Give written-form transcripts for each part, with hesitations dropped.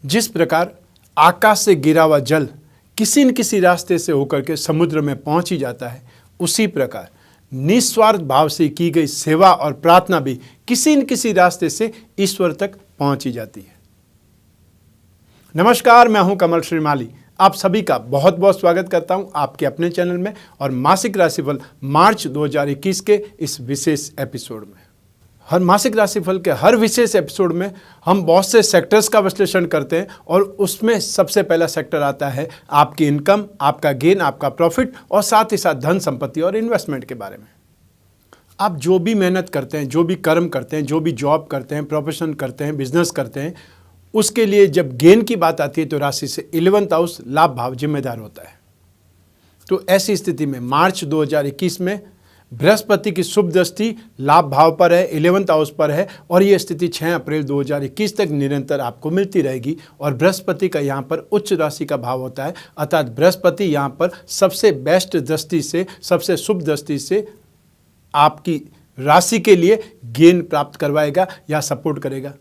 जिस प्रकार आकाश से गिरा हुआ जल किसी न किसी रास्ते से होकर के समुद्र में पहुंच ही जाता है, उसी प्रकार निस्वार्थ भाव से की गई सेवा और प्रार्थना भी किसी न किसी रास्ते से ईश्वर तक पहुंच ही जाती है। नमस्कार, मैं हूं कमल श्रीमाली। आप सभी का बहुत बहुत स्वागत करता हूं आपके अपने चैनल में और मासिक राशिफल मार्च 2021 के इस विशेष एपिसोड में। हर मासिक राशिफल के हर विशेष एपिसोड में हम बहुत से सेक्टर्स का विश्लेषण करते हैं और उसमें सबसे पहला सेक्टर आता है आपकी इनकम, आपका गेन, आपका प्रॉफिट और साथ ही साथ धन संपत्ति और इन्वेस्टमेंट के बारे में। आप जो भी मेहनत करते हैं, जो भी कर्म करते हैं, जो भी जॉब करते हैं, प्रोफेशन करते हैं, बिजनेस करते हैं, उसके लिए जब गेन की बात आती है तो राशि से 11th हाउस लाभ भाव जिम्मेदार होता है। तो ऐसी स्थिति में मार्च 2021 में बृहस्पति की शुभ दृष्टि लाभ भाव पर है, 11th हाउस पर है और ये स्थिति 6 अप्रैल 2021 तक निरंतर आपको मिलती रहेगी। और बृहस्पति का यहाँ पर उच्च राशि का भाव होता है, अर्थात बृहस्पति यहाँ पर सबसे बेस्ट दृष्टि से, सबसे शुभ दृष्टि से आपकी राशि के लिए गेन प्राप्त करवाएगा या सपोर्ट करेगा,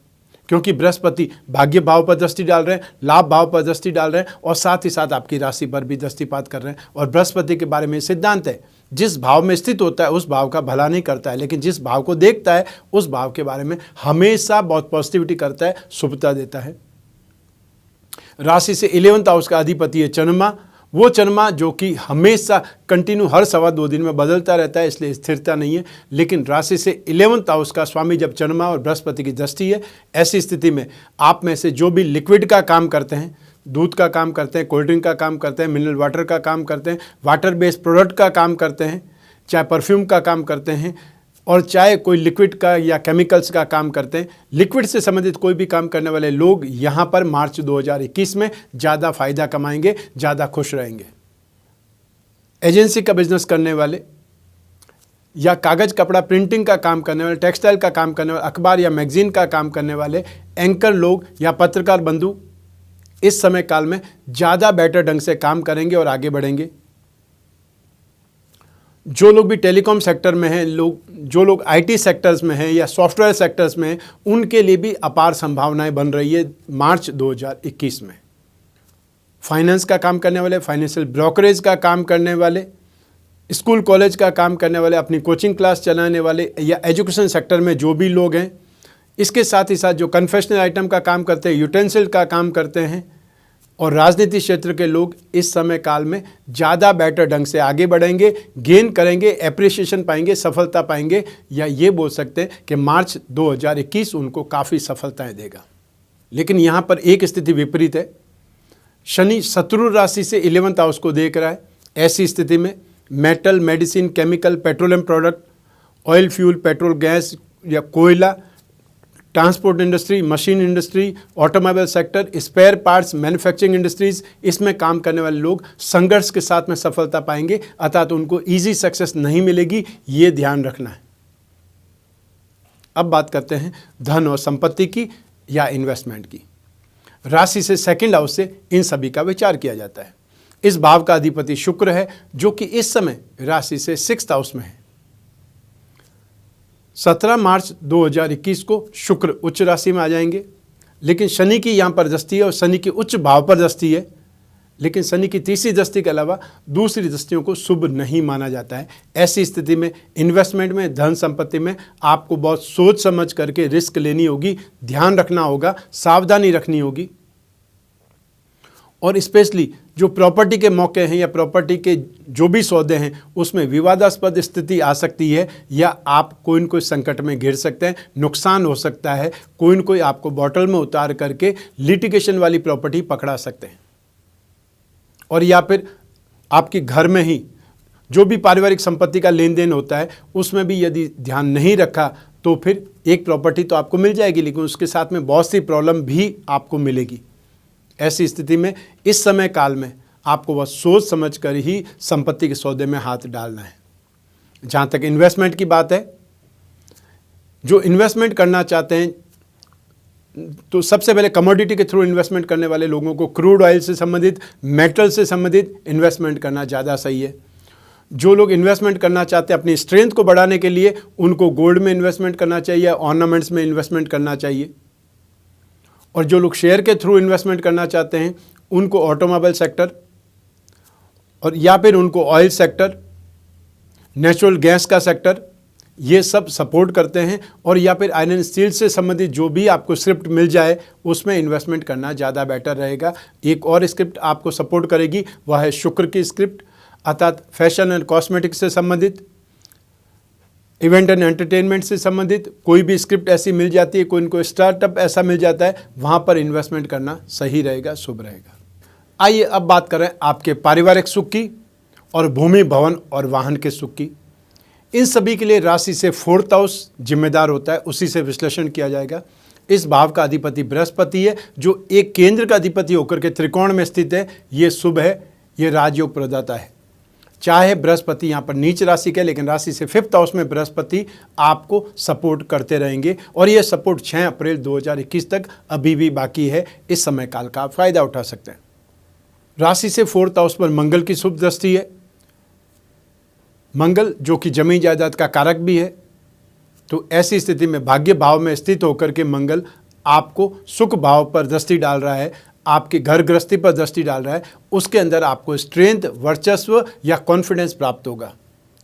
क्योंकि बृहस्पति भाग्य भाव पर दृष्टि डाल रहे हैं, लाभ भाव पर दृष्टि डाल रहे हैं और साथ ही साथ आपकी राशि पर भी दृष्टिपात कर रहे हैं। और बृहस्पति के बारे में सिद्धांत है, जिस भाव में स्थित होता है उस भाव का भला नहीं करता है, लेकिन जिस भाव को देखता है उस भाव के बारे में हमेशा बहुत पॉजिटिविटी करता है, शुभता देता है। राशि से 11th हाउस का अधिपति है चंद्रमा, वो चंद्रमा जो कि हमेशा कंटिन्यू हर 2.25 दिन में बदलता रहता है, इसलिए स्थिरता नहीं है। लेकिन राशि से 11th हाउस का स्वामी जब चंद्रमा और बृहस्पति की दृष्टि है, ऐसी स्थिति में आप में से जो भी लिक्विड का काम करते हैं, दूध का काम करते हैं, कोल्ड ड्रिंक का काम करते हैं, मिनरल वाटर का काम करते हैं, वाटर बेस्ड प्रोडक्ट का काम करते हैं, चाहे परफ्यूम का काम करते हैं और चाहे कोई लिक्विड का या केमिकल्स का काम करते हैं, लिक्विड से संबंधित कोई भी काम करने वाले लोग यहाँ पर मार्च 2021 में ज़्यादा फायदा कमाएंगे, ज़्यादा खुश रहेंगे। एजेंसी का बिजनेस करने वाले या कागज़ कपड़ा प्रिंटिंग का काम करने वाले, टेक्सटाइल का काम करने वाले, अखबार या मैगजीन का काम करने वाले एंकर लोग या पत्रकार बंधु इस समय काल में ज़्यादा बेटर ढंग से काम करेंगे और आगे बढ़ेंगे। जो लोग भी टेलीकॉम सेक्टर में हैं, जो लोग आईटी सेक्टर्स में हैं या सॉफ्टवेयर सेक्टर्स में हैं, उनके लिए भी अपार संभावनाएं बन रही है मार्च 2021 में। फाइनेंस का काम करने वाले, फाइनेंशियल ब्रोकरेज का काम करने वाले, स्कूल कॉलेज का काम करने वाले, अपनी कोचिंग क्लास चलाने वाले या एजुकेशन सेक्टर में जो भी लोग हैं, इसके साथ ही साथ जो कन्फेक्शनरी आइटम का काम करते हैं, यूटेंसिल का काम करते हैं और राजनीति क्षेत्र के लोग इस समय काल में ज़्यादा बेटर ढंग से आगे बढ़ेंगे, गेन करेंगे, एप्रिसिएशन पाएंगे, सफलता पाएंगे, या ये बोल सकते हैं कि मार्च 2021 उनको काफ़ी सफलताएं देगा। लेकिन यहाँ पर एक स्थिति विपरीत है, शनि शत्रु राशि से 11th हाउस को देख रहा है। ऐसी स्थिति में metal, medicine, chemical, petroleum product, oil, fuel, petrol, gas या कोयला, transport industry, machine industry, automobile sector, spare parts, manufacturing industries, इसमें काम करने वाले लोग संघर्ष के साथ में सफलता पाएंगे, अर्थात उनको इजी सक्सेस नहीं मिलेगी, ये ध्यान रखना है। अब बात करते हैं धन और संपत्ति की या इन्वेस्टमेंट की। राशि से 2nd हाउस से इन सभी का विचार किया जाता है। इस भाव का अधिपति शुक्र है जो कि इस समय राशि से 6th हाउस में है। 17 मार्च 2021 को शुक्र उच्च राशि में आ जाएंगे, लेकिन शनि की यहाँ पर दृष्टि है और शनि की उच्च भाव पर दृष्टि है, लेकिन शनि की तीसरी दृष्टि के अलावा दूसरी दृष्टियों को शुभ नहीं माना जाता है। ऐसी स्थिति में इन्वेस्टमेंट में, धन संपत्ति में आपको बहुत सोच समझ करके रिस्क लेनी होगी, ध्यान रखना होगा, सावधानी रखनी होगी। और स्पेशली जो प्रॉपर्टी के मौके हैं या प्रॉपर्टी के जो भी सौदे हैं उसमें विवादास्पद स्थिति आ सकती है या आप कोई न कोई संकट में घिर सकते हैं, नुकसान हो सकता है, कोई न कोई आपको बॉटल में उतार करके लिटिगेशन वाली प्रॉपर्टी पकड़ा सकते हैं। और या फिर आपके घर में ही जो भी पारिवारिक संपत्ति का लेन देन होता है उसमें भी यदि ध्यान नहीं रखा तो फिर एक प्रॉपर्टी तो आपको मिल जाएगी, लेकिन उसके साथ में बहुत सी प्रॉब्लम भी आपको मिलेगी। ऐसी स्थिति में इस समय काल में आपको बस सोच समझ कर ही संपत्ति के सौदे में हाथ डालना है। जहाँ तक इन्वेस्टमेंट की बात है, जो इन्वेस्टमेंट करना चाहते हैं तो सबसे पहले कमोडिटी के थ्रू इन्वेस्टमेंट करने वाले लोगों को क्रूड ऑयल से संबंधित, मेटल से संबंधित इन्वेस्टमेंट करना ज़्यादा सही है। जो लोग इन्वेस्टमेंट करना चाहते हैं अपनी स्ट्रेंथ को बढ़ाने के लिए, उनको गोल्ड में इन्वेस्टमेंट करना चाहिए, ऑर्नामेंट्स में इन्वेस्टमेंट करना चाहिए। और जो लोग शेयर के थ्रू इन्वेस्टमेंट करना चाहते हैं उनको ऑटोमोबाइल सेक्टर और या फिर उनको ऑयल सेक्टर, नेचुरल गैस का सेक्टर, ये सब सपोर्ट करते हैं। और या फिर आयरन एंड स्टील से संबंधित जो भी आपको स्क्रिप्ट मिल जाए उसमें इन्वेस्टमेंट करना ज़्यादा बेटर रहेगा। एक और स्क्रिप्ट आपको सपोर्ट करेगी, वह है शुक्र की स्क्रिप्ट, अर्थात फैशन एंड कॉस्मेटिक्स से संबंधित, इवेंट एंड एंटरटेनमेंट से संबंधित कोई भी स्क्रिप्ट ऐसी मिल जाती है, कोई स्टार्टअप ऐसा मिल जाता है, वहाँ पर इन्वेस्टमेंट करना सही रहेगा, शुभ रहेगा। आइए अब बात करें आपके पारिवारिक सुख की और भूमि, भवन और वाहन के सुख की। इन सभी के लिए राशि से 4th हाउस जिम्मेदार होता है, उसी से विश्लेषण किया जाएगा। इस भाव का अधिपति बृहस्पति है, जो एक केंद्र का अधिपति होकर के त्रिकोण में स्थित है। ये शुभ है, ये राजयोग प्रदाता है। चाहे बृहस्पति यहाँ पर नीच राशि के, लेकिन राशि से 5th हाउस में बृहस्पति आपको सपोर्ट करते रहेंगे और ये सपोर्ट 6 अप्रैल 2021 तक अभी भी बाकी है। इस समय काल का आप फायदा उठा सकते हैं। राशि से 4th हाउस पर मंगल की शुभ दृष्टि है। मंगल जो कि जमीन जायदाद का कारक भी है, तो ऐसी स्थिति में भाग्य भाव में स्थित होकर के मंगल आपको सुख भाव पर दृष्टि डाल रहा है, आपके घर गृहस्थी पर दृष्टि डाल रहा है। उसके अंदर आपको स्ट्रेंथ, वर्चस्व या कॉन्फिडेंस प्राप्त होगा,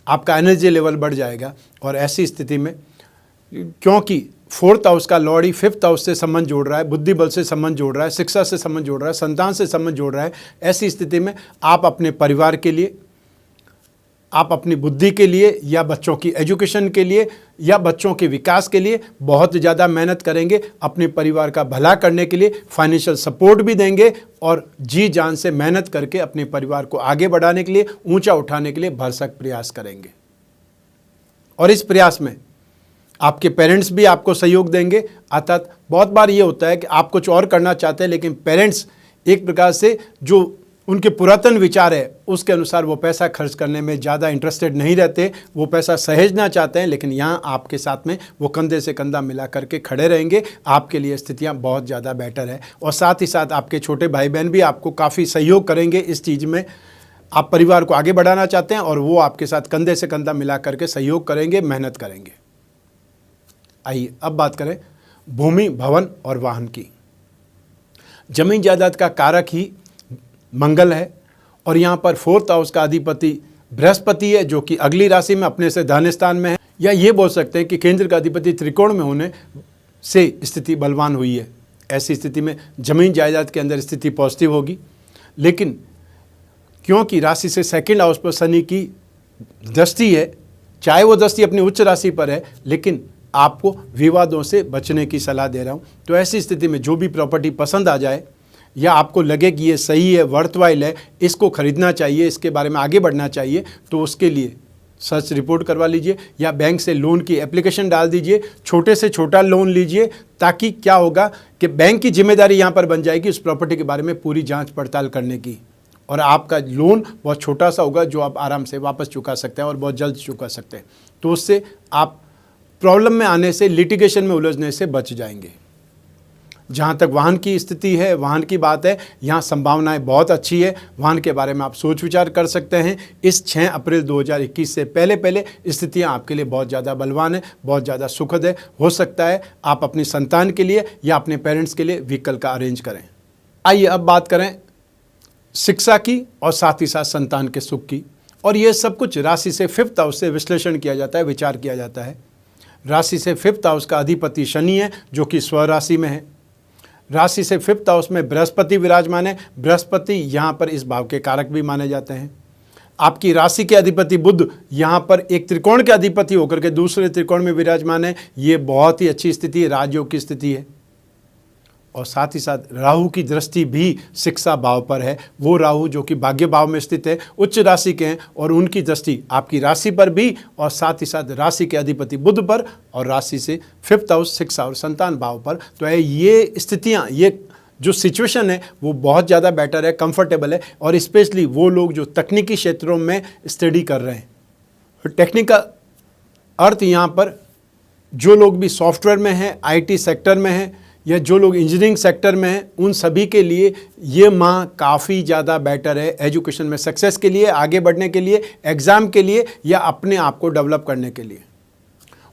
आपका एनर्जी लेवल बढ़ जाएगा। और ऐसी स्थिति में क्योंकि 4th हाउस का लॉर्ड ही 5th हाउस से संबंध जोड़ रहा है, बुद्धि बल से संबंध जोड़ रहा है, शिक्षा से संबंध जोड़ रहा है, संतान से संबंध जोड़ रहा है, ऐसी स्थिति में आप अपने परिवार के लिए, आप अपनी बुद्धि के लिए या बच्चों की एजुकेशन के लिए या बच्चों के विकास के लिए बहुत ज़्यादा मेहनत करेंगे। अपने परिवार का भला करने के लिए फाइनेंशियल सपोर्ट भी देंगे और जी जान से मेहनत करके अपने परिवार को आगे बढ़ाने के लिए, ऊंचा उठाने के लिए भरसक प्रयास करेंगे। और इस प्रयास में आपके पेरेंट्स भी आपको सहयोग देंगे। अर्थात बहुत बार ये होता है कि आप कुछ और करना चाहते हैं, लेकिन पेरेंट्स एक प्रकार से जो उनके पुरातन विचार है उसके अनुसार वो पैसा खर्च करने में ज़्यादा इंटरेस्टेड नहीं रहते, वो पैसा सहेजना चाहते हैं। लेकिन यहाँ आपके साथ में वो कंधे से कंधा मिला करके खड़े रहेंगे। आपके लिए स्थितियाँ बहुत ज़्यादा बेटर है और साथ ही साथ आपके छोटे भाई बहन भी आपको काफ़ी सहयोग करेंगे इस चीज़ में। आप परिवार को आगे बढ़ाना चाहते हैं और वो आपके साथ कंधे से कंधा मिला करके सहयोग करेंगे, मेहनत करेंगे। आइए अब बात करें भूमि, भवन और वाहन की। जमीन जायदाद का कारक ही मंगल है और यहाँ पर 4th हाउस का अधिपति बृहस्पति है, जो कि अगली राशि में अपने से धन स्थान में है। या ये बोल सकते हैं कि केंद्र का अधिपति त्रिकोण में होने से स्थिति बलवान हुई है। ऐसी स्थिति में जमीन जायदाद के अंदर स्थिति पॉजिटिव होगी। लेकिन क्योंकि राशि से 2nd हाउस पर शनि की दृष्टि है, चाहे वो दृष्टि अपनी उच्च राशि पर है, लेकिन आपको विवादों से बचने की सलाह दे रहा हूँ। तो ऐसी स्थिति में जो भी प्रॉपर्टी पसंद आ जाए या आपको लगे कि ये सही है, वर्थवाइल है, इसको खरीदना चाहिए, इसके बारे में आगे बढ़ना चाहिए, तो उसके लिए सर्च रिपोर्ट करवा लीजिए या बैंक से लोन की एप्लीकेशन डाल दीजिए। छोटे से छोटा लोन लीजिए, ताकि क्या होगा कि बैंक की जिम्मेदारी यहाँ पर बन जाएगी उस प्रॉपर्टी के बारे में पूरी जांच पड़ताल करने की, और आपका लोन बहुत छोटा सा होगा जो आप आराम से वापस चुका सकते हैं और बहुत जल्द चुका सकते हैं। तो उससे आप प्रॉब्लम में आने से, लिटिगेशन में उलझने से बच जाएंगे। जहाँ तक वाहन की स्थिति है, वाहन की बात है, यहाँ संभावनाएं बहुत अच्छी है। वाहन के बारे में आप सोच विचार कर सकते हैं। इस 6 अप्रैल 2021 से पहले स्थितियाँ आपके लिए बहुत ज़्यादा बलवान है, बहुत ज़्यादा सुखद है। हो सकता है आप अपनी संतान के लिए या अपने पेरेंट्स के लिए व्हीकल का अरेंज करें। आइए अब बात करें शिक्षा की और साथ ही साथ संतान के सुख की। और ये सब कुछ राशि से 5th हाउस से विश्लेषण किया जाता है, विचार किया जाता है। राशि से 5th हाउस का अधिपति शनि है, जो कि स्वराशि में है। राशि से 5th हाउस में बृहस्पति विराजमान है। बृहस्पति यहाँ पर इस भाव के कारक भी माने जाते हैं। आपकी राशि के अधिपति बुध यहाँ पर एक त्रिकोण के अधिपति होकर के दूसरे त्रिकोण में विराजमान है। ये बहुत ही अच्छी स्थिति है, राजयोग की स्थिति है। और साथ ही साथ राहु की दृष्टि भी शिक्षा भाव पर है। वो राहु जो कि भाग्य भाव में स्थित है, उच्च राशि के हैं, और उनकी दृष्टि आपकी राशि पर भी और साथ ही साथ राशि के अधिपति बुध पर और राशि से 5th हाउस शिक्षा और संतान भाव पर। तो ये स्थितियाँ, ये जो सिचुएशन है वो बहुत ज़्यादा बेटर है, कंफर्टेबल है। और स्पेशली वो लोग जो तकनीकी क्षेत्रों में स्टडी कर रहे हैं, टेक्निकल अर्थ यहाँ पर जो लोग भी सॉफ्टवेयर में हैं, IT सेक्टर में हैं, या जो लोग इंजीनियरिंग सेक्टर में हैं, उन सभी के लिए ये माह काफ़ी ज़्यादा बेटर है। एजुकेशन में सक्सेस के लिए, आगे बढ़ने के लिए, एग्ज़ाम के लिए या अपने आप को डेवलप करने के लिए।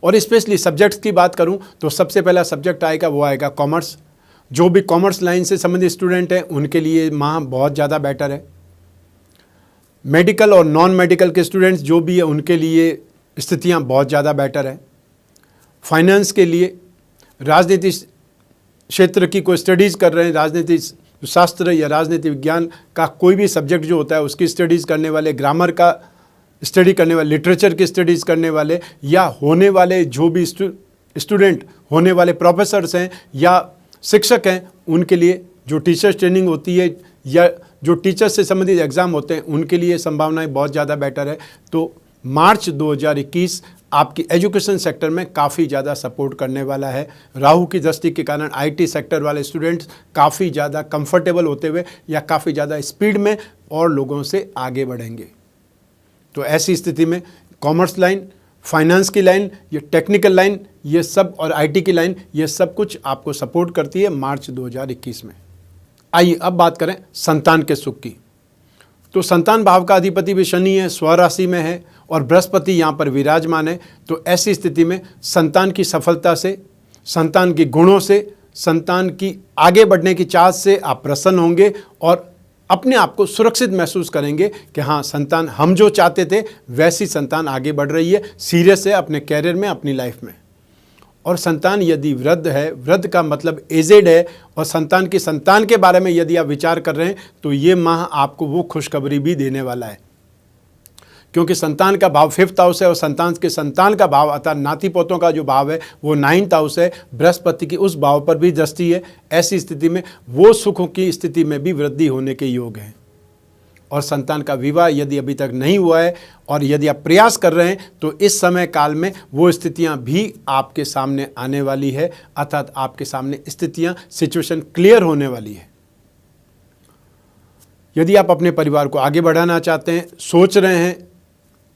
और स्पेशली सब्जेक्ट्स की बात करूं तो सबसे पहला सब्जेक्ट आएगा वो आएगा कॉमर्स, जो भी कॉमर्स लाइन से संबंधित स्टूडेंट हैं उनके लिए माह बहुत ज़्यादा बेटर है। मेडिकल और नॉन मेडिकल के स्टूडेंट्स जो भी है उनके लिए स्थितियां बहुत ज़्यादा बेटर है। फाइनेंस के लिए, राजनीति क्षेत्र की कोई स्टडीज़ कर रहे हैं, राजनीति शास्त्र या राजनीति विज्ञान का कोई भी सब्जेक्ट जो होता है उसकी स्टडीज़ करने वाले, ग्रामर का स्टडी करने वाले, लिटरेचर की स्टडीज़ करने वाले, या होने वाले जो भी स्टूडेंट होने वाले प्रोफेसर्स हैं या शिक्षक हैं, उनके लिए जो टीचर्स ट्रेनिंग होती है या जो टीचर्स से संबंधित एग्ज़ाम होते हैं उनके लिए संभावनाएं बहुत ज़्यादा बेटर है। तो मार्च 2021 आपकी एजुकेशन सेक्टर में काफ़ी ज़्यादा सपोर्ट करने वाला है। राहु की दृष्टि के कारण आईटी सेक्टर वाले स्टूडेंट्स काफ़ी ज़्यादा कंफर्टेबल होते हुए या काफ़ी ज़्यादा स्पीड में और लोगों से आगे बढ़ेंगे। तो ऐसी स्थिति में कॉमर्स लाइन, फाइनेंस की लाइन, ये टेक्निकल लाइन, ये सब, और आईटी की लाइन, ये सब कुछ आपको सपोर्ट करती है मार्च 2021 में। आइए अब बात करें संतान के सुख की। तो संतान भाव का अधिपति भी शनि है, स्वराशि में है और बृहस्पति यहाँ पर विराजमान है। तो ऐसी स्थिति में संतान की सफलता से, संतान के गुणों से, संतान की आगे बढ़ने की चाह से आप प्रसन्न होंगे और अपने आप को सुरक्षित महसूस करेंगे कि हाँ, संतान हम जो चाहते थे वैसी संतान आगे बढ़ रही है, सीरियस है अपने कैरियर में, अपनी लाइफ में। और संतान यदि वृद्ध है, वृद्ध का मतलब एजेड है, और संतान की संतान के बारे में यदि आप विचार कर रहे हैं तो ये माह आपको वो खुशखबरी भी देने वाला है, क्योंकि संतान का भाव 5th हाउस है और संतान का भाव अर्थात नाती पोतों का जो भाव है वो 9th हाउस है। बृहस्पति की उस भाव पर भी दृष्टि है। ऐसी स्थिति में वो सुखों की स्थिति में भी वृद्धि होने के योग हैं। और संतान का विवाह यदि अभी तक नहीं हुआ है और यदि आप प्रयास कर रहे हैं तो इस समय काल में वो स्थितियां भी आपके सामने आने वाली है, अर्थात आपके सामने स्थितियां, सिचुएशन क्लियर होने वाली है। यदि आप अपने परिवार को आगे बढ़ाना चाहते हैं, सोच रहे हैं,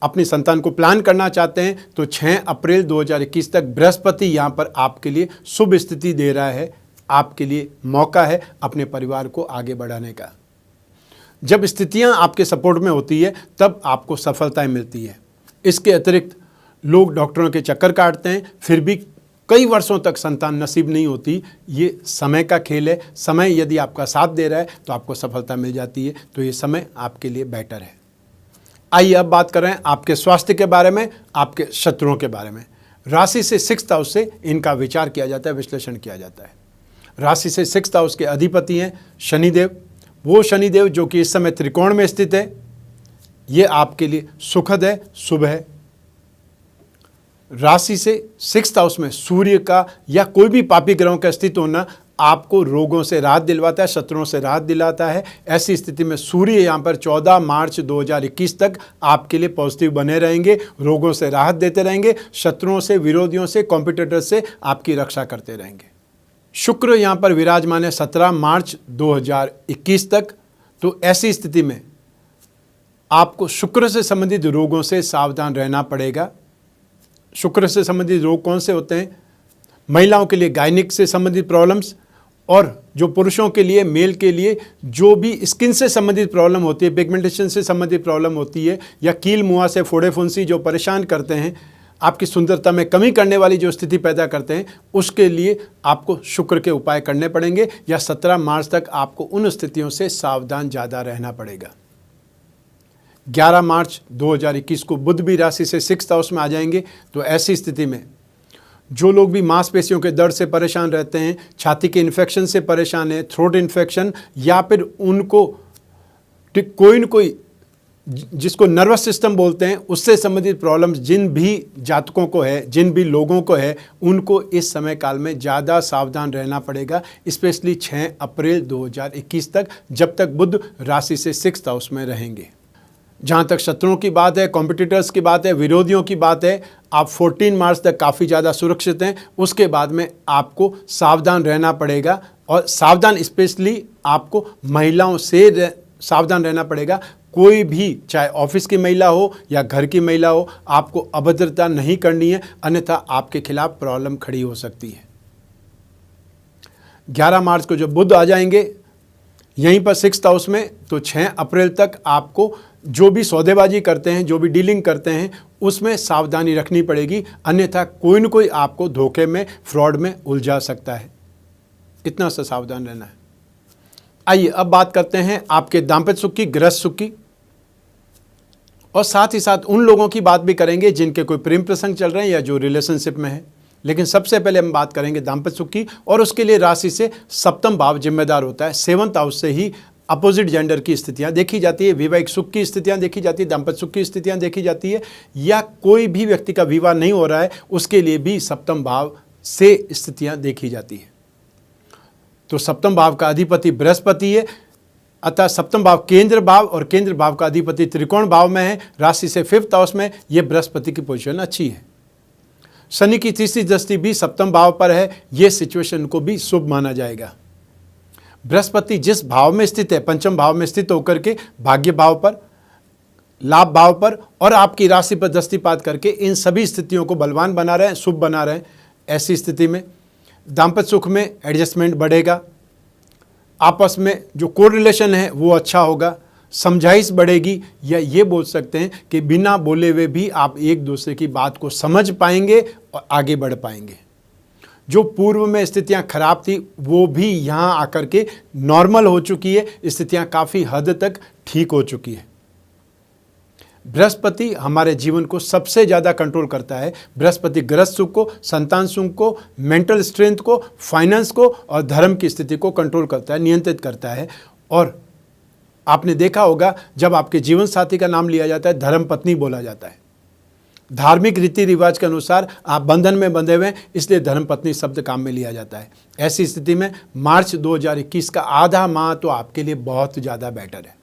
अपनी संतान को प्लान करना चाहते हैं, तो 6 अप्रैल 2021 तक बृहस्पति यहाँ पर आपके लिए शुभ स्थिति दे रहा है। आपके लिए मौका है अपने परिवार को आगे बढ़ाने का। जब स्थितियां आपके सपोर्ट में होती है तब आपको सफलताएं मिलती है। इसके अतिरिक्त लोग डॉक्टरों के चक्कर काटते हैं, फिर भी कई वर्षों तक संतान नसीब नहीं होती। ये समय का खेल है। समय यदि आपका साथ दे रहा है तो आपको सफलता मिल जाती है। तो ये समय आपके लिए बेटर है। आइए अब बात करें आपके स्वास्थ्य के बारे में, आपके शत्रुओं के बारे में। राशि से 6th हाउस से इनका विचार किया जाता है, विश्लेषण किया जाता है। राशि से 6th हाउस के अधिपति हैं शनिदेव। वो शनिदेव जो कि इस समय त्रिकोण में स्थित है, ये आपके लिए सुखद है, शुभ है। राशि से 6th हाउस में सूर्य का या कोई भी पापी ग्रहों का अस्तित्व होना आपको रोगों से राहत दिलवाता है, शत्रुओं से राहत दिलाता है। ऐसी स्थिति में सूर्य यहाँ पर 14 मार्च 2021 तक आपके लिए पॉजिटिव बने रहेंगे, रोगों से राहत देते रहेंगे, शत्रुओं से, विरोधियों से, कॉम्पिटिटर से आपकी रक्षा करते रहेंगे। शुक्र यहाँ पर विराजमान है 17 मार्च 2021 तक। तो ऐसी स्थिति में आपको शुक्र से संबंधित रोगों से सावधान रहना पड़ेगा। शुक्र से संबंधित रोग कौन से होते हैं? महिलाओं के लिए गायनिक से संबंधित प्रॉब्लम्स, और जो पुरुषों के लिए, मेल के लिए जो भी स्किन से संबंधित प्रॉब्लम होती है, पिगमेंटेशन से संबंधित प्रॉब्लम होती है, या कील मुआ से फोड़े फुंसी जो परेशान करते हैं, आपकी सुंदरता में कमी करने वाली जो स्थिति पैदा करते हैं, उसके लिए आपको शुक्र के उपाय करने पड़ेंगे, या 17 मार्च तक आपको उन स्थितियों से सावधान ज़्यादा रहना पड़ेगा। 11 मार्च 2021 को बुध भी राशि से 6th हाउस में आ जाएंगे। तो ऐसी स्थिति में जो लोग भी मांसपेशियों के दर्द से परेशान रहते हैं, छाती के इन्फेक्शन से परेशान है, थ्रोट इन्फेक्शन, या फिर उनको कोई न कोई जिसको नर्वस सिस्टम बोलते हैं उससे संबंधित प्रॉब्लम्स जिन भी जातकों को है, जिन भी लोगों को है, उनको इस समय काल में ज़्यादा सावधान रहना पड़ेगा, स्पेशली 6 अप्रैल 2021 तक, जब तक बुध राशि से 6th हाउस में रहेंगे। जहाँ तक शत्रुओं की बात है, कॉम्पिटिटर्स की बात है, विरोधियों की बात है, आप 14 मार्च तक काफ़ी ज़्यादा सुरक्षित हैं। उसके बाद में आपको सावधान रहना पड़ेगा, और सावधान स्पेशली आपको महिलाओं से सावधान रहना पड़ेगा। कोई भी, चाहे ऑफिस की महिला हो या घर की महिला हो, आपको अभद्रता नहीं करनी है, अन्यथा आपके खिलाफ प्रॉब्लम खड़ी हो सकती है। 11 मार्च को जब बुध आ जाएंगे यहीं पर 6th हाउस में, तो 6 अप्रैल तक आपको जो भी सौदेबाजी करते हैं, जो भी डीलिंग करते हैं, उसमें सावधानी रखनी पड़ेगी, अन्यथा कोई न कोई आपको धोखे में, फ्रॉड में उलझा सकता है। इतना सा सावधान रहना है। आइए अब बात करते हैं आपके दाम्पत्य सुख की, गृहस्थ सुख की, और साथ ही साथ उन लोगों की बात भी करेंगे जिनके कोई प्रेम प्रसंग चल रहे हैं या जो रिलेशनशिप में है। लेकिन सबसे पहले हम बात करेंगे दाम्पत्य सुख की, और उसके लिए राशि से सप्तम भाव जिम्मेदार होता है। 7th हाउस से ही अपोजिट जेंडर की स्थितियां देखी जाती है, वैवाहिक सुख की स्थितियां देखी जाती है, दाम्पत्य सुख की स्थितियां देखी जाती है, या कोई भी व्यक्ति का विवाह नहीं हो रहा है उसके लिए भी सप्तम भाव से स्थितियां देखी जाती है। तो सप्तम भाव का अधिपति बृहस्पति है, अतः सप्तम भाव केंद्र भाव, और केंद्र भाव का अधिपति त्रिकोण भाव में है, राशि से 5th हाउस में। यह बृहस्पति की पोजीशन अच्छी है। शनि की तीसरी दृष्टि भी सप्तम भाव पर है, यह सिचुएशन को भी शुभ माना जाएगा। बृहस्पति जिस भाव में स्थित है, पंचम भाव में स्थित होकर के भाग्य भाव पर, लाभ भाव पर और आपकी राशि पर दृष्टिपात करके इन सभी स्थितियों को बलवान बना रहे हैं, शुभ बना रहे हैं। ऐसी स्थिति में दाम्पत्य सुख में एडजस्टमेंट बढ़ेगा, आपस में जो कोरिलेशन है वो अच्छा होगा, समझाइश बढ़ेगी, या ये बोल सकते हैं कि बिना बोले हुए भी आप एक दूसरे की बात को समझ पाएंगे और आगे बढ़ पाएंगे। जो पूर्व में स्थितियां खराब थी वो भी यहाँ आकर के नॉर्मल हो चुकी है, स्थितियां काफ़ी हद तक ठीक हो चुकी है। बृहस्पति हमारे जीवन को सबसे ज़्यादा कंट्रोल करता है। बृहस्पति गृहस्थ सुख को, संतान सुख को, मेंटल स्ट्रेंथ को, फाइनेंस को और धर्म की स्थिति को कंट्रोल करता है, नियंत्रित करता है। और आपने देखा होगा जब आपके जीवन साथी का नाम लिया जाता है धर्म पत्नी बोला जाता है। धार्मिक रीति रिवाज के अनुसार आप बंधन में बंधे हुए हैं, इसलिए धर्म पत्नी शब्द काम में लिया जाता है। ऐसी स्थिति में मार्च 2021 का आधा माह तो आपके लिए बहुत ज़्यादा बेटर है,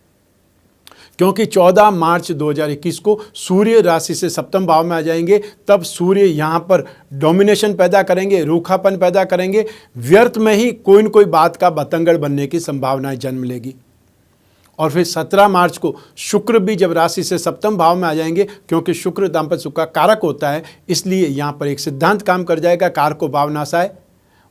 क्योंकि 14 मार्च 2021 को सूर्य राशि से सप्तम भाव में आ जाएंगे। तब सूर्य यहाँ पर डोमिनेशन पैदा करेंगे, रूखापन पैदा करेंगे, व्यर्थ में ही कोई न कोई बात का बतंगड़ बनने की संभावनाएं जन्म लेगी। और फिर 17 मार्च को शुक्र भी जब राशि से सप्तम भाव में आ जाएंगे, क्योंकि शुक्र दाम्पत्य सुख का कारक होता है, इसलिए यहाँ पर एक सिद्धांत काम कर जाएगा, कारक को भाव नाशाय,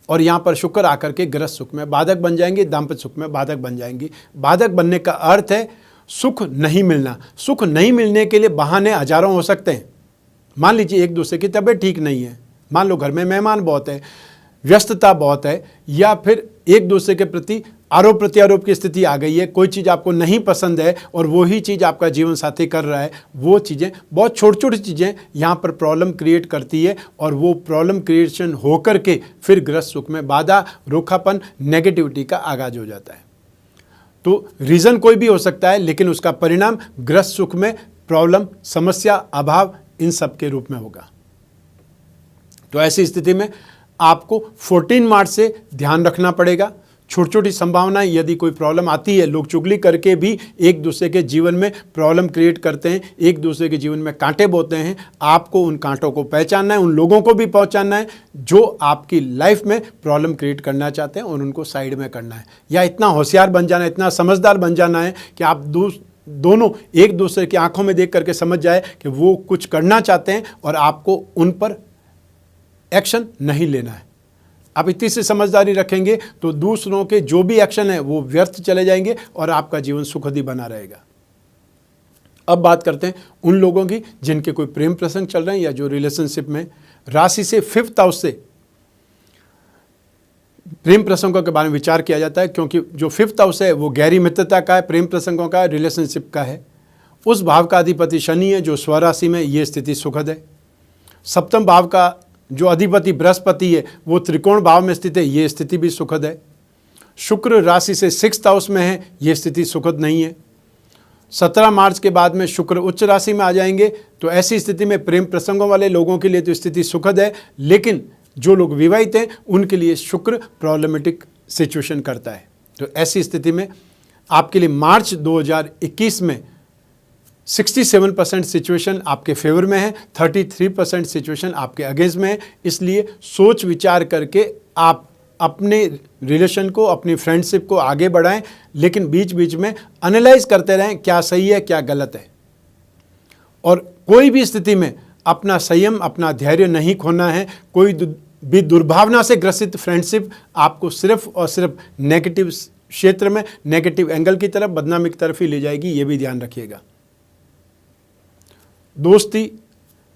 और यहाँ पर शुक्र आकर के गृहस्थ सुख में बाधक बन जाएंगे, दाम्पत्य सुख में बाधक बन जाएंगी। बाधक बनने का अर्थ है सुख नहीं मिलना। सुख नहीं मिलने के लिए बहाने हजारों हो सकते हैं। मान लीजिए एक दूसरे की तबीयत ठीक नहीं है, मान लो घर में मेहमान बहुत है, व्यस्तता बहुत है, या फिर एक दूसरे के प्रति आरोप प्रत्यारोप की स्थिति आ गई है, कोई चीज़ आपको नहीं पसंद है और वही चीज़ आपका जीवन साथी कर रहा है। वो चीज़ें, बहुत छोटी छोटी चीज़ें यहाँ पर प्रॉब्लम क्रिएट करती है, और वो प्रॉब्लम क्रिएशन होकर के फिर गृहस्थ सुख में बाधा, रूखापन, नेगेटिविटी का आगाज हो जाता है। तो रीज़न कोई भी हो सकता है, लेकिन उसका परिणाम गृहस्थ सुख में प्रॉब्लम, समस्या, अभाव इन सब के रूप में होगा। तो ऐसी स्थिति में आपको 14 मार्च से ध्यान रखना पड़ेगा। छोटी छोटी संभावनाएं, यदि कोई प्रॉब्लम आती है, लोग चुगली करके भी एक दूसरे के जीवन में प्रॉब्लम क्रिएट करते हैं, एक दूसरे के जीवन में कांटे बोते हैं। आपको उन कांटों को पहचानना है, उन लोगों को भी पहचानना है जो आपकी लाइफ में प्रॉब्लम क्रिएट करना चाहते हैं, और उनको साइड में करना है। या इतना होशियार बन जाना है, इतना समझदार बन जाना है कि आप दोनों एक दूसरे की आंखों में देख करके समझ जाए कि वो कुछ करना चाहते हैं और आपको उन पर एक्शन नहीं लेना है। आप इतनी सी समझदारी रखेंगे तो दूसरों के जो भी एक्शन है वो व्यर्थ चले जाएंगे और आपका जीवन सुखद ही बना रहेगा। अब बात करते हैं उन लोगों की जिनके कोई प्रेम प्रसंग चल रहे हैं या जो रिलेशनशिप में। राशि से 5th हाउस से प्रेम प्रसंगों के बारे में विचार किया जाता है, क्योंकि जो 5th हाउस है वो गहरी मित्रता का है, प्रेम प्रसंगों का, रिलेशनशिप का है। उस भाव का अधिपति शनि है जो स्वराशि में, ये स्थिति सुखद है। सप्तम भाव का जो अधिपति बृहस्पति है वो त्रिकोण भाव में स्थित है, ये स्थिति भी सुखद है। शुक्र राशि से 6th हाउस में है, ये स्थिति सुखद नहीं है। 17 मार्च के बाद में शुक्र उच्च राशि में आ जाएंगे, तो ऐसी स्थिति में प्रेम प्रसंगों वाले लोगों के लिए तो स्थिति सुखद है, लेकिन जो लोग विवाहित हैं उनके लिए शुक्र प्रॉब्लमेटिक सिचुएशन करता है। तो ऐसी स्थिति में आपके लिए मार्च 2021 में 67% सिचुएशन आपके फेवर में है, 33% सिचुएशन आपके अगेंस्ट में है। इसलिए सोच विचार करके आप अपने रिलेशन को, अपनी फ्रेंडशिप को आगे बढ़ाएं, लेकिन बीच बीच में एनालाइज करते रहें क्या सही है क्या गलत है। और कोई भी स्थिति में अपना संयम, अपना धैर्य नहीं खोना है। कोई भी दुर्भावना से ग्रसित फ्रेंडशिप आपको सिर्फ और सिर्फ नेगेटिव क्षेत्र में, नेगेटिव एंगल की तरफ, बदनामी की तरफ ही ले जाएगी, ये भी ध्यान रखिएगा। दोस्ती,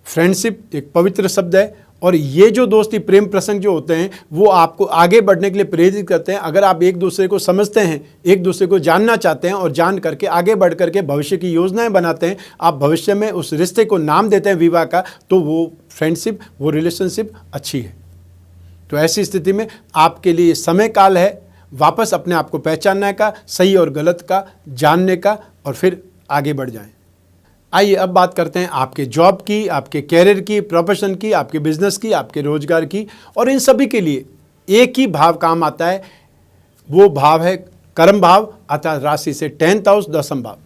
फ्रेंडशिप एक पवित्र शब्द है और ये जो दोस्ती प्रेम प्रसंग जो होते हैं वो आपको आगे बढ़ने के लिए प्रेरित करते हैं। अगर आप एक दूसरे को समझते हैं, एक दूसरे को जानना चाहते हैं और जान करके आगे बढ़ करके भविष्य की योजनाएं बनाते हैं, आप भविष्य में उस रिश्ते को नाम देते हैं विवाह का, तो वो फ्रेंडशिप, वो रिलेशनशिप अच्छी है। तो ऐसी स्थिति में आपके लिए समय काल है वापस अपने आप को पहचानने का, सही और गलत का जानने का, और फिर आगे बढ़ जाएं। आइए अब बात करते हैं आपके जॉब की, आपके कैरियर की, प्रोफेशन की, आपके बिजनेस की, आपके रोजगार की। और इन सभी के लिए एक ही भाव काम आता है, वो भाव है कर्म भाव, अर्थात राशि से 10th हाउस, 10th भाव।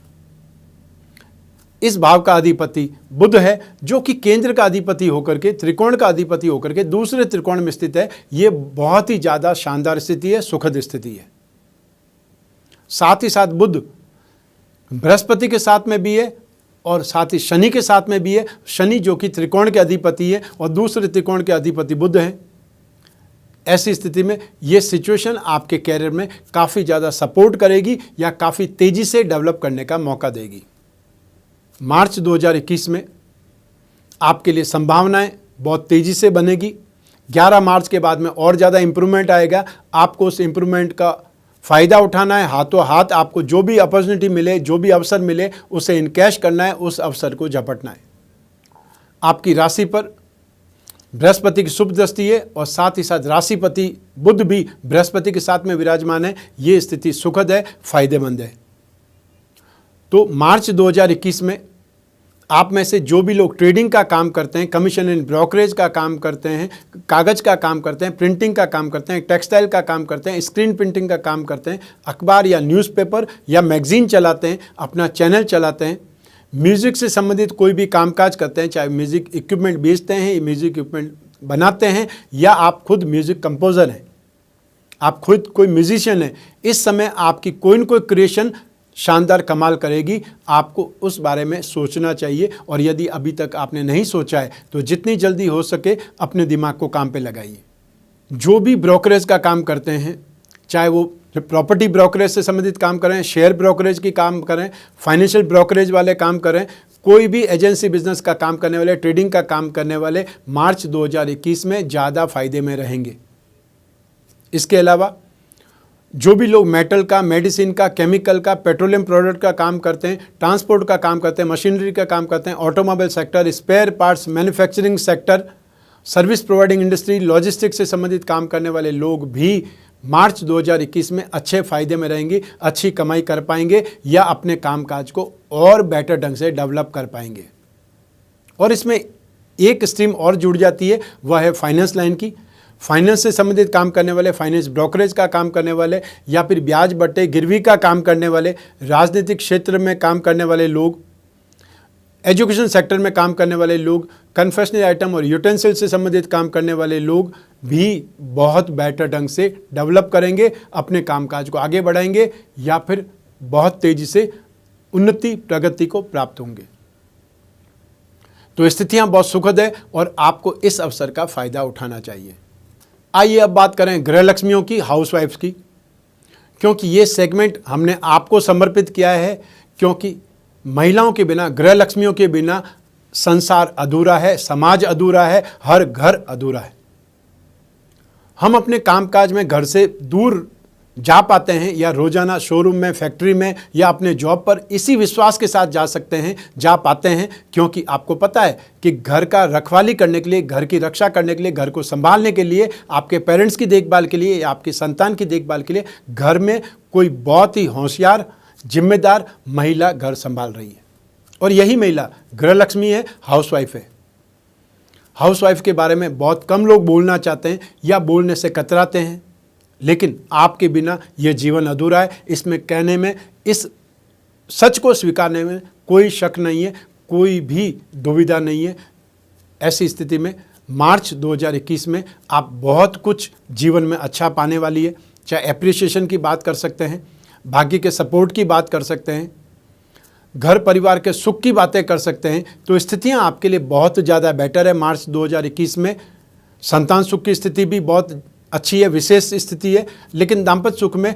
इस भाव का अधिपति बुध है, जो कि केंद्र का अधिपति होकर के, त्रिकोण का अधिपति होकर के दूसरे त्रिकोण में स्थित है। ये बहुत ही ज़्यादा शानदार स्थिति है, सुखद स्थिति है। साथ ही साथ बुध बृहस्पति के साथ में भी है और साथ ही शनि के साथ में भी है। शनि जो कि त्रिकोण के अधिपति है और दूसरे त्रिकोण के अधिपति बुध हैं। ऐसी स्थिति में ये सिचुएशन आपके कैरियर में काफ़ी ज़्यादा सपोर्ट करेगी या काफ़ी तेज़ी से डेवलप करने का मौका देगी। मार्च 2021 में आपके लिए संभावनाएं बहुत तेज़ी से बनेगी। 11 मार्च के बाद में और ज़्यादा इम्प्रूवमेंट आएगा। आपको उस इम्प्रूवमेंट का फ़ायदा उठाना है, हाथों हाथ आपको जो भी अपॉर्चुनिटी मिले, जो भी अवसर मिले, उसे इनकैश करना है, उस अवसर को झपटना है। आपकी राशि पर बृहस्पति की शुभ दृष्टि है और साथ ही साथ राशिपति बुध भी बृहस्पति के साथ में विराजमान है। ये स्थिति सुखद है, फायदेमंद है। तो मार्च 2021 में आप में से जो भी लोग ट्रेडिंग का काम करते हैं, कमीशन एंड ब्रोकरेज का काम करते हैं, कागज़ का काम करते हैं, प्रिंटिंग का काम करते हैं, टेक्सटाइल का काम करते हैं, स्क्रीन प्रिंटिंग का काम करते हैं, अखबार या न्यूज़पेपर या मैगजीन चलाते हैं, अपना चैनल चलाते हैं, म्यूज़िक से संबंधित कोई भी कामकाज करते हैं, चाहे म्यूज़िक इक्विपमेंट बेचते हैं, म्यूज़िक इक्विपमेंट बनाते हैं, या आप खुद म्यूज़िक कंपोज़र हैं, आप खुद कोई म्यूजिशियन हैं, इस समय आपकी कोई न कोई क्रिएशन शानदार कमाल करेगी। आपको उस बारे में सोचना चाहिए और यदि अभी तक आपने नहीं सोचा है तो जितनी जल्दी हो सके अपने दिमाग को काम पे लगाइए। जो भी ब्रोकरेज का काम करते हैं, चाहे वो प्रॉपर्टी ब्रोकरेज से संबंधित काम करें, शेयर ब्रोकरेज की काम करें, फाइनेंशियल ब्रोकरेज वाले काम करें, कोई भी एजेंसी बिजनेस का काम करने वाले, ट्रेडिंग का काम करने वाले, मार्च 2021 में ज़्यादा फायदे में रहेंगे। इसके अलावा जो भी लोग मेटल का, मेडिसिन का, केमिकल का, पेट्रोलियम प्रोडक्ट का काम करते हैं, ट्रांसपोर्ट का काम करते हैं, मशीनरी का काम करते हैं, automobile sector, spare parts, manufacturing sector, service providing industry, logistics से संबंधित काम करने वाले लोग भी मार्च 2021 में अच्छे फायदे में रहेंगे, अच्छी कमाई कर पाएंगे या अपने कामकाज को और बेटर ढंग से डेवलप कर पाएंगे। और इसमें एक स्ट्रीम और जुड़ जाती है, वह है फाइनेंस लाइन की। फाइनेंस से संबंधित काम करने वाले, फाइनेंस ब्रोकरेज का काम करने वाले, या फिर ब्याज बट्टे गिरवी का काम करने वाले, राजनीतिक क्षेत्र में काम करने वाले लोग, एजुकेशन सेक्टर में काम करने वाले लोग, कन्फेक्शनरी आइटम और यूटेंसिल से संबंधित काम करने वाले लोग भी बहुत बेटर ढंग से डेवलप करेंगे, अपने कामकाज को आगे बढ़ाएंगे या फिर बहुत तेज़ी से उन्नति प्रगति को प्राप्त होंगे। तो स्थितियाँ बहुत सुखद है और आपको इस अवसर का फ़ायदा उठाना चाहिए। आइए अब बात करें गृह लक्ष्मियों की, हाउसवाइफ्स की, क्योंकि ये सेगमेंट हमने आपको समर्पित किया है, क्योंकि महिलाओं के बिना, गृह लक्ष्मियों के बिना संसार अधूरा है, समाज अधूरा है, हर घर अधूरा है। हम अपने कामकाज में घर से दूर जा पाते हैं या रोजाना शोरूम में, फैक्ट्री में या अपने जॉब पर इसी विश्वास के साथ जा सकते हैं, जा पाते हैं, क्योंकि आपको पता है कि घर का रखवाली करने के लिए, घर की रक्षा करने के लिए, घर को संभालने के लिए, आपके पेरेंट्स की देखभाल के लिए, आपके संतान की देखभाल के लिए घर में कोई बहुत ही होशियार, जिम्मेदार महिला घर संभाल रही है। और यही महिला गृह लक्ष्मी है, हाउसवाइफ है। हाउसवाइफ के बारे में बहुत कम लोग बोलना चाहते हैं या बोलने से कतराते हैं, लेकिन आपके बिना यह जीवन अधूरा है। इसमें कहने में, इस सच को स्वीकारने में कोई शक नहीं है, कोई भी दुविधा नहीं है। ऐसी स्थिति में मार्च 2021 में आप बहुत कुछ जीवन में अच्छा पाने वाली है। चाहे एप्रिसिएशन की बात कर सकते हैं, भाग्य के सपोर्ट की बात कर सकते हैं, घर परिवार के सुख की बातें कर सकते हैं। तो स्थितियां आपके लिए बहुत ज़्यादा बेटर है। मार्च 2021 में संतान सुख की स्थिति भी बहुत अच्छी है, विशेष स्थिति है। लेकिन दाम्पत्य सुख में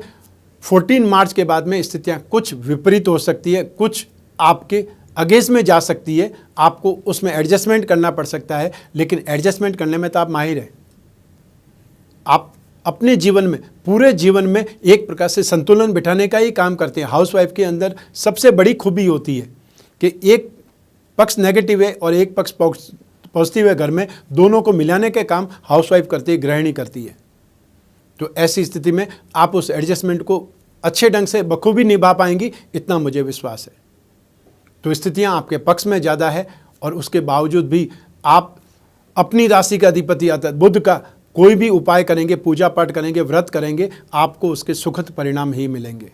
14 मार्च के बाद में स्थितियां कुछ विपरीत हो सकती है, कुछ आपके अगेंस्ट में जा सकती है, आपको उसमें एडजस्टमेंट करना पड़ सकता है, लेकिन एडजस्टमेंट करने में तो आप माहिर हैं। आप अपने जीवन में, पूरे जीवन में एक प्रकार से संतुलन बिठाने का ही काम करते हैं। हाउसवाइफ के अंदर सबसे बड़ी खूबी होती है कि एक पक्ष नेगेटिव है और एक पक्ष पॉजिटिव है, घर में दोनों को मिलाने के काम हाउसवाइफ करती है, गृहिणी करती है। तो ऐसी स्थिति में आप उस एडजस्टमेंट को अच्छे ढंग से बखूबी निभा पाएंगी, इतना मुझे विश्वास है। तो स्थितियां आपके पक्ष में ज़्यादा है और उसके बावजूद भी आप अपनी राशि का अधिपति अर्थात बुध का कोई भी उपाय करेंगे, पूजा पाठ करेंगे, व्रत करेंगे, आपको उसके सुखद परिणाम ही मिलेंगे।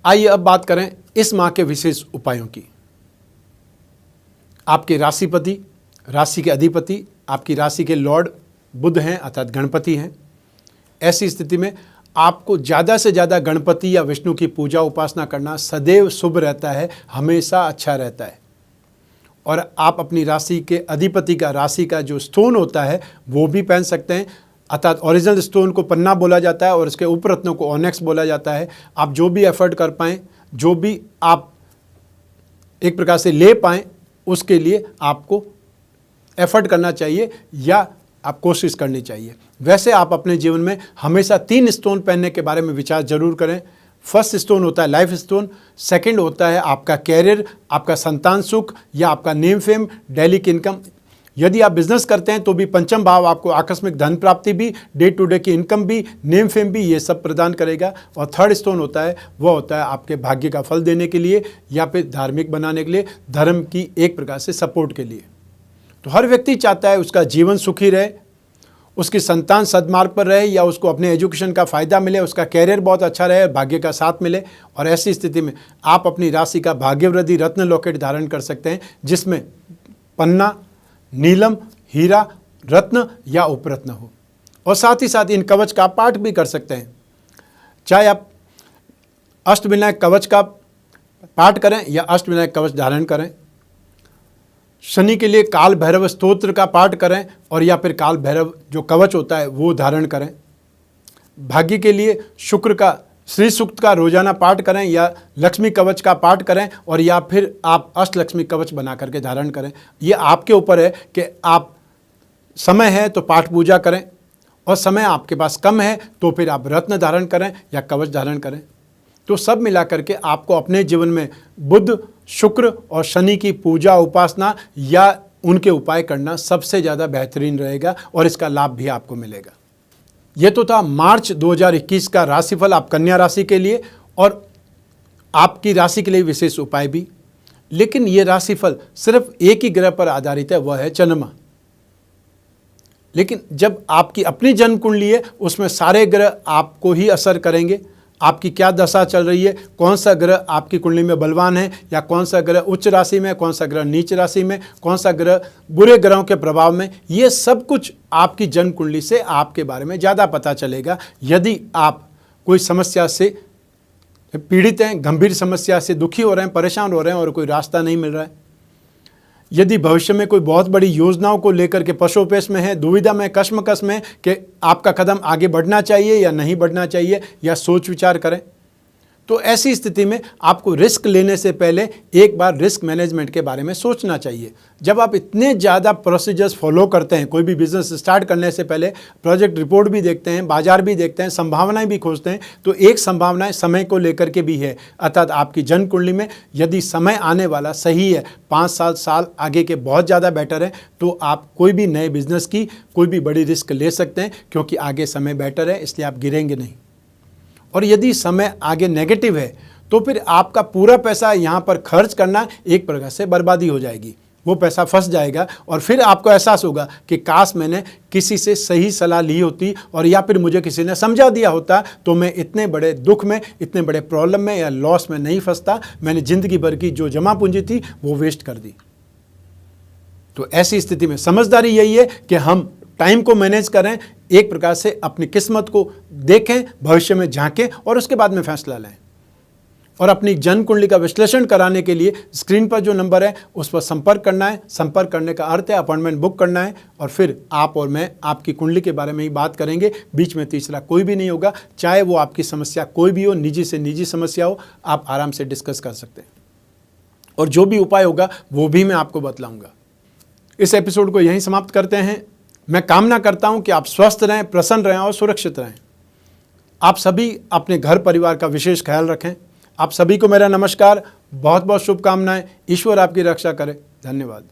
आइए अब बात करें इस माह के विशेष उपायों की। आपके राशिपति, राशि के अधिपति, आपकी राशि के लॉर्ड बुध हैं अर्थात गणपति हैं। ऐसी स्थिति में आपको ज़्यादा से ज़्यादा गणपति या विष्णु की पूजा उपासना करना सदैव शुभ रहता है, हमेशा अच्छा रहता है। और आप अपनी राशि के अधिपति का, राशि का जो स्टोन होता है वो भी पहन सकते हैं, अर्थात ओरिजिनल स्टोन को पन्ना बोला जाता है और इसके उपरत्नों को ऑनेक्स बोला जाता है। आप जो भी एफर्ट कर पाएँ, जो भी आप एक प्रकार से ले पाएँ, उसके लिए आपको एफर्ट करना चाहिए या आप कोशिश करनी चाहिए। वैसे आप अपने जीवन में हमेशा 3 स्टोन पहनने के बारे में विचार जरूर करें। फर्स्ट स्टोन होता है लाइफ स्टोन, सेकंड होता है आपका कैरियर, आपका संतान सुख या आपका नेम फेम, डेली की इनकम। यदि आप बिजनेस करते हैं तो भी पंचम भाव आपको आकस्मिक धन प्राप्ति भी, डे टू डे की इनकम भी, नेम फेम भी, ये सब प्रदान करेगा। और थर्ड स्टोन होता है, वह होता है आपके भाग्य का फल देने के लिए या फिर धार्मिक बनाने के लिए, धर्म की एक प्रकार से सपोर्ट के लिए। तो हर व्यक्ति चाहता है उसका जीवन सुखी रहे, उसकी संतान सद्मार्ग पर रहे या उसको अपने एजुकेशन का फ़ायदा मिले, उसका कैरियर बहुत अच्छा रहे, भाग्य का साथ मिले। और ऐसी स्थिति में आप अपनी राशि का भाग्यवृद्धि रत्न लॉकेट धारण कर सकते हैं, जिसमें पन्ना, नीलम, हीरा, रत्न या उपरत्न हो। और साथ ही साथ इन कवच का पाठ भी कर सकते हैं। चाहे आप अष्टविनायक कवच का पाठ करें या अष्टविनायक कवच धारण करें। शनि के लिए काल भैरव स्तोत्र का पाठ करें और या फिर काल भैरव जो कवच होता है वो धारण करें। भाग्य के लिए शुक्र का श्री सूक्त का रोजाना पाठ करें या लक्ष्मी कवच का पाठ करें और या फिर आप अष्टलक्ष्मी कवच बना करके धारण करें। ये आपके ऊपर है कि आप समय है तो पाठ पूजा करें और समय आपके पास कम है तो फिर आप रत्न धारण करें या कवच धारण करें। तो सब मिला करके आपको अपने जीवन में बुध, शुक्र और शनि की पूजा उपासना या उनके उपाय करना सबसे ज़्यादा बेहतरीन रहेगा और इसका लाभ भी आपको मिलेगा। ये तो था मार्च 2021 का राशिफल आप कन्या राशि के लिए और आपकी राशि के लिए विशेष उपाय भी। लेकिन ये राशिफल सिर्फ एक ही ग्रह पर आधारित है, वह है चंद्रमा। लेकिन जब आपकी अपनी जन्म कुंडली है उसमें सारे ग्रह आपको ही असर करेंगे। आपकी क्या दशा चल रही है, कौन सा ग्रह आपकी कुंडली में बलवान है या कौन सा ग्रह उच्च राशि में, कौन सा ग्रह नीच राशि में, कौन सा ग्रह बुरे ग्रहों के प्रभाव में, ये सब कुछ आपकी जन्म कुंडली से आपके बारे में ज़्यादा पता चलेगा। यदि आप कोई समस्या से पीड़ित हैं, गंभीर समस्या से दुखी हो रहे हैं, परेशान हो रहे हैं और कोई रास्ता नहीं मिल रहा है, यदि भविष्य में कोई बहुत बड़ी योजनाओं को लेकर के पशोपेश में है, दुविधा में, कश्मकश में कि आपका कदम आगे बढ़ना चाहिए या नहीं बढ़ना चाहिए या सोच विचार करें, तो ऐसी स्थिति में आपको रिस्क लेने से पहले एक बार रिस्क मैनेजमेंट के बारे में सोचना चाहिए। जब आप इतने ज़्यादा प्रोसीजर्स फॉलो करते हैं, कोई भी बिजनेस स्टार्ट करने से पहले प्रोजेक्ट रिपोर्ट भी देखते हैं, बाजार भी देखते हैं, संभावनाएं भी खोजते हैं, तो एक संभावना समय को लेकर के भी है। अर्थात आपकी जन्म कुंडली में यदि समय आने वाला सही है, 5 साल आगे के बहुत ज़्यादा बेटर है, तो आप कोई भी नए बिजनेस की कोई भी बड़ी रिस्क ले सकते हैं क्योंकि आगे समय बेटर है, इसलिए आप गिरेंगे नहीं। और यदि समय आगे नेगेटिव है तो फिर आपका पूरा पैसा यहाँ पर खर्च करना एक प्रकार से बर्बादी हो जाएगी, वो पैसा फंस जाएगा और फिर आपको एहसास होगा कि काश मैंने किसी से सही सलाह ली होती और या फिर मुझे किसी ने समझा दिया होता तो मैं इतने बड़े दुख में, इतने बड़े प्रॉब्लम में या लॉस में नहीं फंसता, मैंने ज़िंदगी भर की जो जमा पूंजी थी वो वेस्ट कर दी। तो ऐसी स्थिति में समझदारी यही है कि हम टाइम को मैनेज करें, एक प्रकार से अपनी किस्मत को देखें, भविष्य में झांकें और उसके बाद में फैसला लें। और अपनी जन्म कुंडली का विश्लेषण कराने के लिए स्क्रीन पर जो नंबर है उस पर संपर्क करना है। संपर्क करने का अर्थ है अपॉइंटमेंट बुक करना है और फिर आप और मैं आपकी कुंडली के बारे में ही बात करेंगे। बीच में तीसरा कोई भी नहीं होगा, चाहे वो आपकी समस्या कोई भी हो, निजी से निजी समस्या हो, आप आराम से डिस्कस कर सकते हैं। और जो भी उपाय होगा वो भी मैं आपको बतलाऊंगा। इस एपिसोड को यहीं समाप्त करते हैं। मैं कामना करता हूं कि आप स्वस्थ रहें, प्रसन्न रहें और सुरक्षित रहें। आप सभी अपने घर परिवार का विशेष ख्याल रखें। आप सभी को मेरा नमस्कार, बहुत बहुत शुभकामनाएं। ईश्वर आपकी रक्षा करे। धन्यवाद।